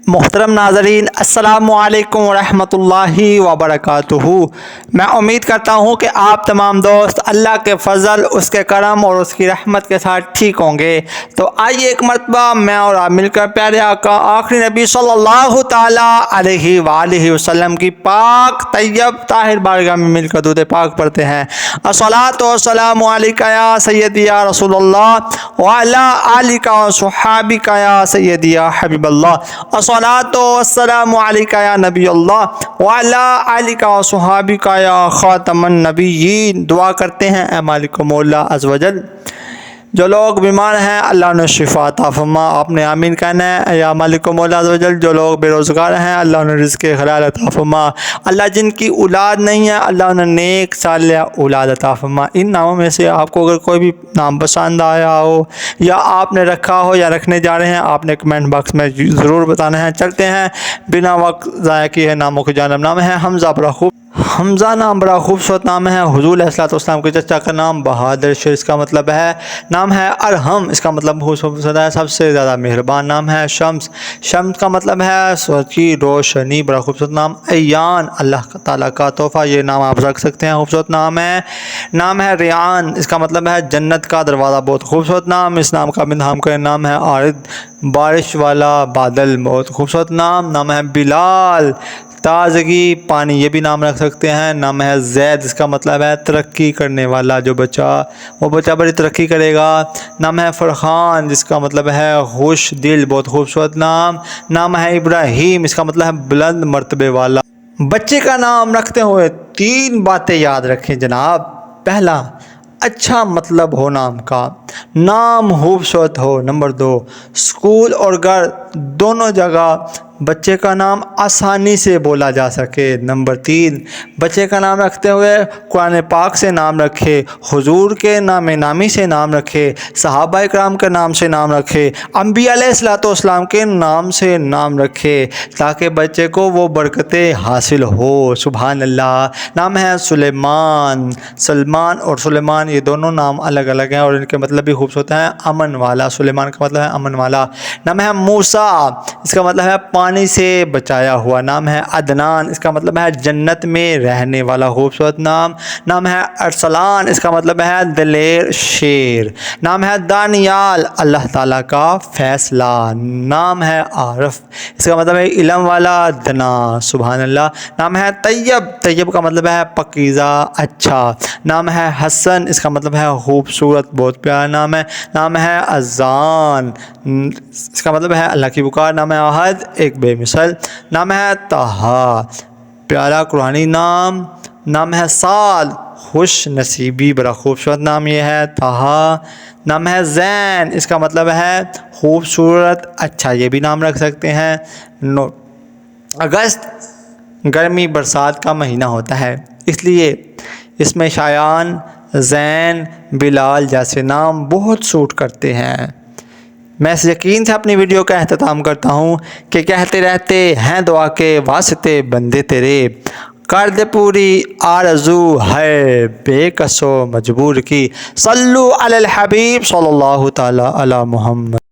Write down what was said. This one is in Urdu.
محترم ناظرین، السلام علیکم ورحمۃ اللہ وبرکاتہ۔ میں امید کرتا ہوں کہ آپ تمام دوست اللہ کے فضل، اس کے کرم اور اس کی رحمت کے ساتھ ٹھیک ہوں گے۔ تو آئیے ایک مرتبہ میں اور آپ مل کر پیارے آقا آخری نبی صلی اللہ تعالیٰ علیہ وآلہ وسلم کی پاک طیب طاہر بارگاہ میں مل کر درود پاک پڑھتے ہیں۔ الصلاۃ والسلام علیکہ یا سیدی یا رسول اللہ وعلی آلکہ وصحابکہ یا سیدی یا حبیب اللہ۔ الصلاۃ والسلام علیکہ یا نبی اللہ وعلی آلکہ وصحابکہ یا خاتم النبیین۔ دعا کرتے ہیں اے مالک مولا عز و جل، جو لوگ بیمار ہیں اللہ انہیں شفا عطا فرما، آپ نے آمین کہنا ہے۔ یا مالک مولا عز و جل، جو لوگ بے روزگار ہیں اللہ انہیں رزق حلال عطا فرما، اللہ جن کی اولاد نہیں ہے اللہ انہیں نیک صالح اولاد عطا فرما۔ ان ناموں میں سے آپ کو اگر کوئی بھی نام پسند آیا ہو یا آپ نے رکھا ہو یا رکھنے جا رہے ہیں، آپ نے کمنٹ باکس میں ضرور بتانا ہے۔ چلتے ہیں بنا وقت ضائع کیے ناموں کی جانب۔ نام ہے حمزہ، بڑا حمزہ نام بڑا خوبصورت نام ہے۔ حضور علیہ السلام کے چچا کا نام بہادر شیر، اس کا مطلب ہے نام ہے ارحم، اس کا مطلب خوبصورت ہے سب سے زیادہ مہربان۔ نام ہے شمس، شمس کا مطلب ہے سورج کی روشنی، بڑا خوبصورت نام۔ ایان، اللہ تعالیٰ کا تحفہ، یہ نام آپ رکھ سکتے ہیں، خوبصورت نام ہے ریان، اس کا مطلب ہے جنت کا دروازہ، بہت خوبصورت نام۔ اس نام کا بندھام کا نام ہے عارض، بارش والا بادل، بہت خوبصورت نام۔ نام ہے بلال، تازگی پانی، یہ بھی نام رکھ سکتے ہیں۔ نام ہے زید، اس کا مطلب ہے ترقی کرنے والا، جو بچہ وہ بچہ بڑی ترقی کرے گا۔ نام ہے فرحان، جس کا مطلب ہے خوش دل، بہت خوبصورت نام۔ نام ہے ابراہیم، اس کا مطلب ہے بلند مرتبے والا۔ بچے کا نام رکھتے ہوئے 3 باتیں یاد رکھیں جناب۔ پہلا، اچھا مطلب ہو نام کا، نام خوبصورت ہو۔ نمبر 2، اسکول اور گھر دونوں جگہ بچے کا نام آسانی سے بولا جا سکے۔ نمبر 3، بچے کا نام رکھتے ہوئے قرآن پاک سے نام رکھے، حضور کے نام نامی سے نام رکھے، صحابہ کرام کے نام سے نام رکھے، انبیاء علیہ السلام کے نام سے نام رکھے، تاکہ بچے کو وہ برکتیں حاصل ہو۔ سبحان اللہ۔ نام ہے سلیمان، سلمان اور سلیمان، یہ دونوں نام الگ الگ ہیں اور ان کے مطلب بھی خوبصورت ہیں۔ امن والا، سلیمان کا مطلب ہے امن والا۔ نام ہے موسیٰ، اس کا مطلب ہے پانی سے بچایا ہوا۔ نام ہے عدنان، اس کا مطلب ہے جنت میں رہنے والا، خوبصورت نام۔ نام ہے ارسلان، اس کا مطلب ہے دلیر شیر۔ نام ہے دانیال، اللہ تعالیٰ کا فیصلہ۔ نام ہے عارف، اس کا مطلب ہے علم والا، دنا۔ سبحان اللہ۔ نام ہے طیب، طیب کا مطلب ہے پاکیزہ، اچھا۔ نام ہے حسن، اس کا مطلب ہے خوبصورت، بہت پیارا نام ہے۔ نام ہے اذان، اس کا مطلب ہے اللہ کی پکار۔ نام ہے احد، ایک بے مثل۔ نام ہے طہا، پیارا قرآنی نام۔ نام ہے سعد، خوش نصیبی، بڑا خوبصورت نام یہ ہے طہا۔ نام ہے زین، اس کا مطلب ہے خوبصورت، اچھا، یہ بھی نام رکھ سکتے ہیں۔ اگست گرمی برسات کا مہینہ ہوتا ہے، اس لیے اس میں شایان، زین، بلال جیسے نام بہت سوٹ کرتے ہیں۔ میں اس یقین سے اپنی ویڈیو کا اختتام کرتا ہوں کہ کہتے رہتے ہیں دعا کے واسطے بندے تیرے، کر دے پوری آرزو ہے بے کس و مجبور کی۔ صلو علی الحبیب صلی اللہ تعالی علی محمد۔